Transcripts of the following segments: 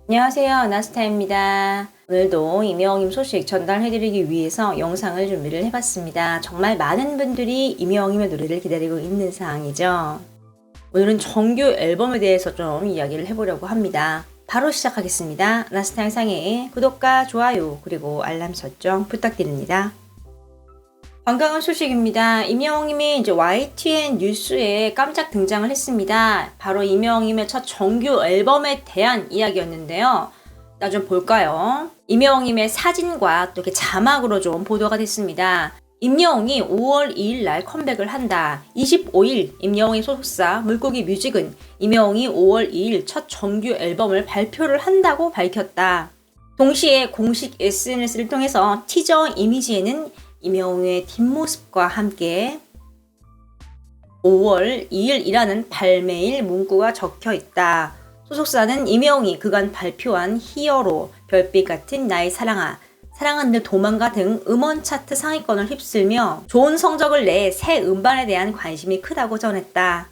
안녕하세요. 나스타입니다. 오늘도 임영웅님 소식 전달해드리기 위해서 영상을 준비를 해봤습니다. 정말 많은 분들이 임영웅님의 노래를 기다리고 있는 상황이죠. 오늘은 정규 앨범에 대해서 좀 이야기를 해보려고 합니다. 바로 시작하겠습니다. 나스타 영상에 구독과 좋아요 그리고 알람 설정 부탁드립니다. 반가운 소식입니다. 임영웅님이 이제 YTN 뉴스에 깜짝 등장을 했습니다. 바로 임영웅님의 첫 정규 앨범에 대한 이야기였는데요. 나 좀 볼까요? 임영웅님의 사진과 또 이렇게 자막으로 좀 보도가 됐습니다. 임영웅이 5월 2일 날 컴백을 한다. 25일 임영웅의 소속사 물고기 뮤직은 임영웅이 5월 2일 첫 정규 앨범을 발표를 한다고 밝혔다. 동시에 공식 SNS를 통해서 티저 이미지에는 임영웅의 뒷모습과 함께 5월 2일이라는 발매일 문구가 적혀 있다. 소속사는 임영웅이 그간 발표한 히어로, 별빛 같은 나의 사랑아, 사랑은 늘 도망가 등 음원 차트 상위권을 휩쓸며 좋은 성적을 내 새 음반에 대한 관심이 크다고 전했다.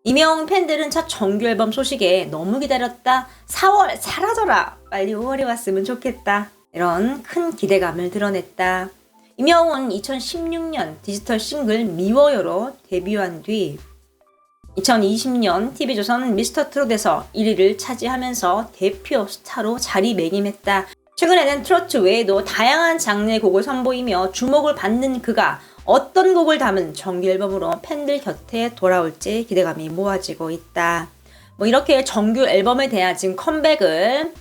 임영웅 팬들은 첫 정규 앨범 소식에 너무 기다렸다. 4월 사라져라. 빨리 5월이 왔으면 좋겠다. 이런 큰 기대감을 드러냈다. 임영웅은 2016년 디지털 싱글 미워요로 데뷔한 뒤 2020년 TV조선 미스터트롯에서 1위를 차지하면서 대표 스타로 자리매김했다. 최근에는 트로트 외에도 다양한 장르의 곡을 선보이며 주목을 받는 그가 어떤 곡을 담은 정규 앨범으로 팬들 곁에 돌아올지 기대감이 모아지고 있다. 이렇게 정규 앨범에 대한 지금 컴백을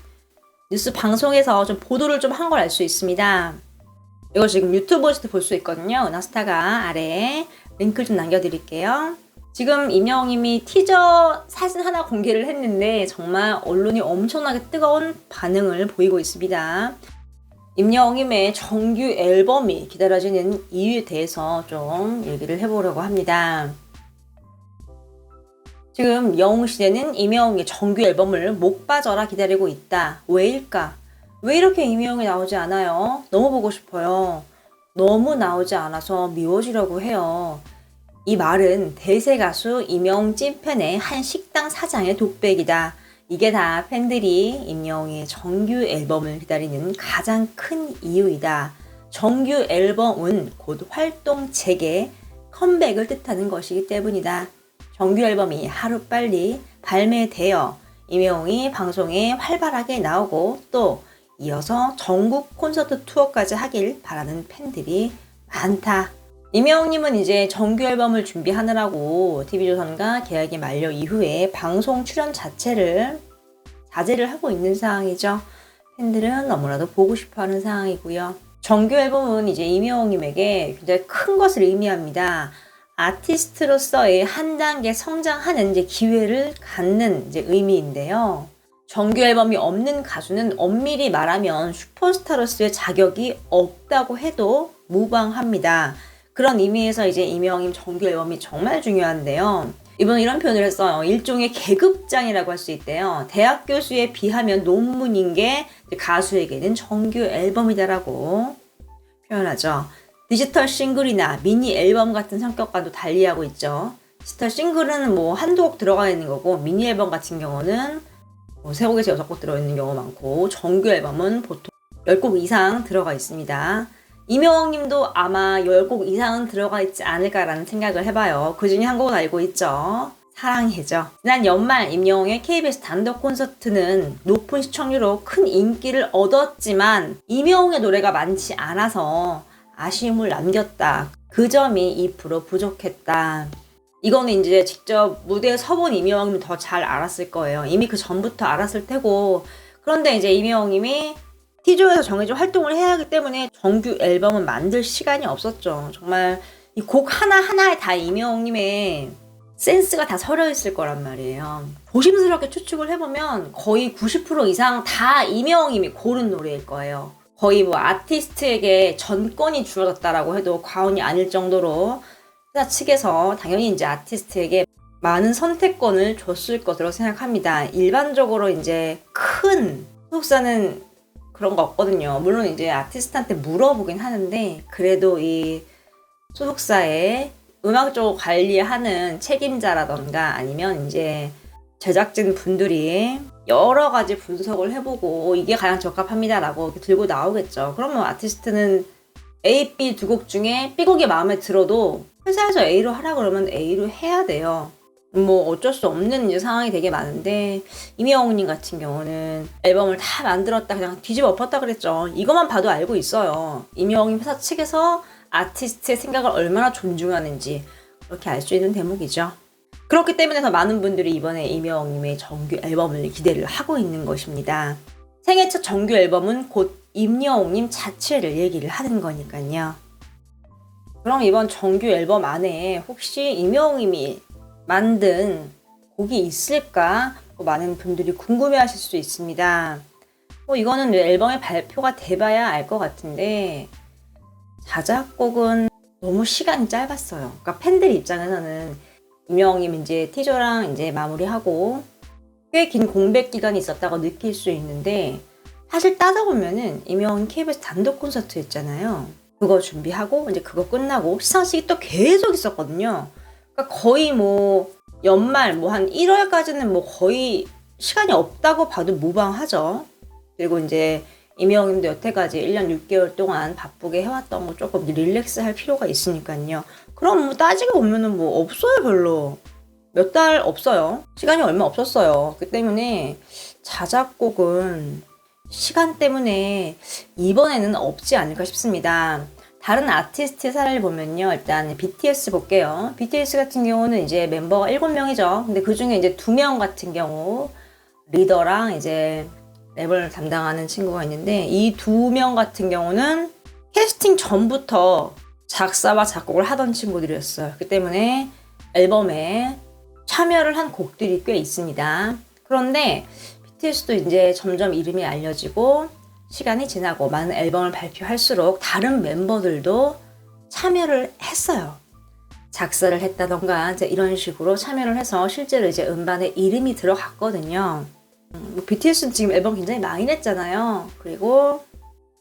뉴스 방송에서 좀 보도를 좀 한 걸 알 수 있습니다. 이거 지금 유튜브에서도 볼 수 있거든요. 나스타가 아래에 링크를 좀 남겨드릴게요. 지금 임영웅님이 티저 사진 하나 공개를 했는데 정말 언론이 엄청나게 뜨거운 반응을 보이고 있습니다. 임영웅님의 정규 앨범이 기다려지는 이유에 대해서 좀 얘기를 해보려고 합니다. 지금 영웅시대는 임영웅의 정규 앨범을 목 빠져라 기다리고 있다. 왜일까? 왜 이렇게 임영웅이 나오지 않아요? 너무 보고 싶어요. 너무 나오지 않아서 미워지려고 해요. 이 말은 대세 가수 임영웅 찐팬의 한 식당 사장의 독백이다. 이게 다 팬들이 임영웅의 정규 앨범을 기다리는 가장 큰 이유이다. 정규 앨범은 곧 활동 재개, 컴백을 뜻하는 것이기 때문이다. 정규 앨범이 하루빨리 발매되어 임영웅이 방송에 활발하게 나오고 또 이어서 전국 콘서트 투어까지 하길 바라는 팬들이 많다. 임영웅님은 이제 정규 앨범을 준비하느라고 TV조선과 계약이 만료 이후에 방송 출연 자체를 자제를 하고 있는 상황이죠. 팬들은 너무나도 보고 싶어하는 상황이고요. 정규 앨범은 이제 임영웅님에게 굉장히 큰 것을 의미합니다. 아티스트로서의 한 단계 성장하는 이제 기회를 갖는 이제 의미인데요. 정규 앨범이 없는 가수는 엄밀히 말하면 슈퍼스타로서의 자격이 없다고 해도 무방합니다. 그런 의미에서 이제 임영웅님 정규 앨범이 정말 중요한데요. 이번에 이런 표현을 했어요. 일종의 계급장이라고 할 수 있대요. 대학 교수에 비하면 논문인 게 가수에게는 정규 앨범이다라고 표현하죠. 디지털 싱글이나 미니 앨범 같은 성격과도 달리하고 있죠. 디지털 싱글은 한두 곡 들어가 있는 거고 미니 앨범 같은 경우는 3곡에서 6곡 들어있는 경우가 많고 정규 앨범은 보통 10곡 이상 들어가 있습니다. 임영웅님도 아마 10곡 이상은 들어가 있지 않을까라는 생각을 해봐요. 그 중에 한 곡은 알고 있죠. 사랑해죠. 지난 연말 임영웅의 KBS 단독 콘서트는 높은 시청률로 큰 인기를 얻었지만 임영웅의 노래가 많지 않아서 아쉬움을 남겼다. 그 점이 2% 부족했다. 이거는 이제 직접 무대에 서본 임영웅님이 더 잘 알았을 거예요. 이미 그 전부터 알았을 테고. 그런데 이제 임영웅님이 티조에서 정해진 활동을 해야 하기 때문에 정규 앨범은 만들 시간이 없었죠. 정말 이 곡 하나하나에 다 임영웅님의 센스가 다 서려 있을 거란 말이에요. 조심스럽게 추측을 해보면 거의 90% 이상 다 임영웅님이 고른 노래일 거예요. 거의 아티스트에게 전권이 주어졌다라고 해도 과언이 아닐 정도로 회사 측에서 당연히 이제 아티스트에게 많은 선택권을 줬을 것으로 생각합니다. 일반적으로 이제 큰 소속사는 그런 거 없거든요. 물론 이제 아티스트한테 물어보긴 하는데 그래도 이 소속사의 음악적으로 관리하는 책임자라던가 아니면 이제 제작진 분들이 여러 가지 분석을 해보고 이게 가장 적합합니다라고 이렇게 들고 나오겠죠. 그러면 아티스트는 A, B 두 곡 중에 B곡이 마음에 들어도 회사에서 A로 하라 그러면 A로 해야 돼요. 뭐 어쩔 수 없는 이제 상황이 되게 많은데 임영웅님 같은 경우는 앨범을 다 만들었다 그냥 뒤집어 엎었다 그랬죠. 이것만 봐도 알고 있어요. 임영웅님 회사 측에서 아티스트의 생각을 얼마나 존중하는지 그렇게 알 수 있는 대목이죠. 그렇기 때문에 더 많은 분들이 이번에 임영웅님의 정규 앨범을 기대를 하고 있는 것입니다. 생애 첫 정규 앨범은 곧 임영웅님 자체를 얘기를 하는 거니까요. 그럼 이번 정규 앨범 안에 혹시 임영웅님이 만든 곡이 있을까? 많은 분들이 궁금해하실 수 있습니다. 이거는 앨범의 발표가 돼봐야 알 것 같은데 자작곡은 너무 시간이 짧았어요. 그러니까 팬들 입장에서는 임영웅님 이제 티저랑 이제 마무리하고 꽤 긴 공백 기간이 있었다고 느낄 수 있는데 사실 따져보면은 임영웅 KBS 단독 콘서트 했잖아요. 그거 준비하고 이제 그거 끝나고 시상식이 또 계속 있었거든요. 그러니까 거의 뭐 연말 뭐 한 1월까지는 뭐 거의 시간이 없다고 봐도 무방하죠. 그리고 이제 임영웅님도 여태까지 1년 6개월 동안 바쁘게 해왔던 거 조금 릴렉스 할 필요가 있으니까요. 그럼 뭐 따지고 보면은 뭐 없어요, 별로. 몇 달 없어요. 시간이 얼마 없었어요. 그 때문에 자작곡은 시간 때문에 이번에는 없지 않을까 싶습니다. 다른 아티스트의 사례를 보면요. 일단 BTS 볼게요. BTS 같은 경우는 이제 멤버가 7명이죠. 근데 그 중에 이제 2명 같은 경우 리더랑 이제 랩을 담당하는 친구가 있는데 이 2명 같은 경우는 캐스팅 전부터 작사와 작곡을 하던 친구들이었어요. 그 때문에 앨범에 참여를 한 곡들이 꽤 있습니다. 그런데 BTS도 이제 점점 이름이 알려지고 시간이 지나고 많은 앨범을 발표할수록 다른 member들도 참여를 했어요. 작사를 했다던가 이제 이런 식으로 참여를 해서 실제로 이제 음반에 이름이 들어갔거든요. BTS는 지금 앨범 굉장히 많이 냈잖아요. 그리고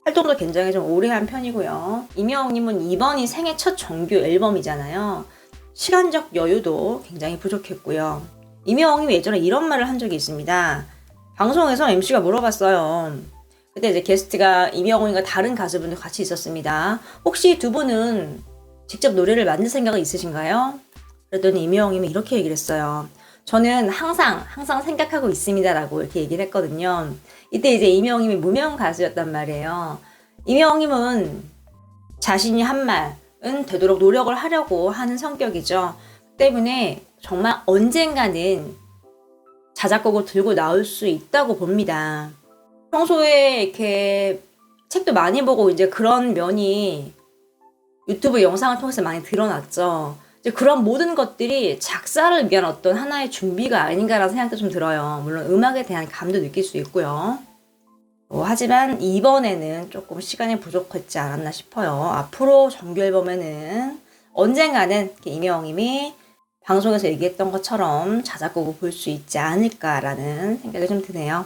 활동도 굉장히 좀 오래 한 편이고요. 임영웅님은 이번이 생애 첫 정규 앨범이잖아요. 시간적 여유도 굉장히 부족했고요. 임영웅님이 예전에 이런 말을 한 적이 있습니다. 방송에서 MC가 물어봤어요. 그때 이제 게스트가 임영웅과 다른 가수분들 같이 있었습니다. 혹시 두 분은 직접 노래를 만들 생각이 있으신가요? 그랬더니 임영웅님이 이렇게 얘기를 했어요. 저는 항상 생각하고 있습니다 라고 이렇게 얘기를 했거든요. 이때 이제 임영웅님이 무명 가수였단 말이에요. 임영웅님은 자신이 한 말은 되도록 노력을 하려고 하는 성격이죠. 때문에 정말 언젠가는 자작곡을 들고 나올 수 있다고 봅니다. 평소에 이렇게 책도 많이 보고 이제 그런 면이 유튜브 영상을 통해서 많이 드러났죠. 이제 그런 모든 것들이 작사를 위한 어떤 하나의 준비가 아닌가라는 생각도 좀 들어요. 물론 음악에 대한 감도 느낄 수 있고요. 하지만 이번에는 조금 시간이 부족했지 않았나 싶어요. 앞으로 정규 앨범에는 언젠가는 임영웅님이 방송에서 얘기했던 것처럼 자작곡을 볼 수 있지 않을까라는 생각이 좀 드네요.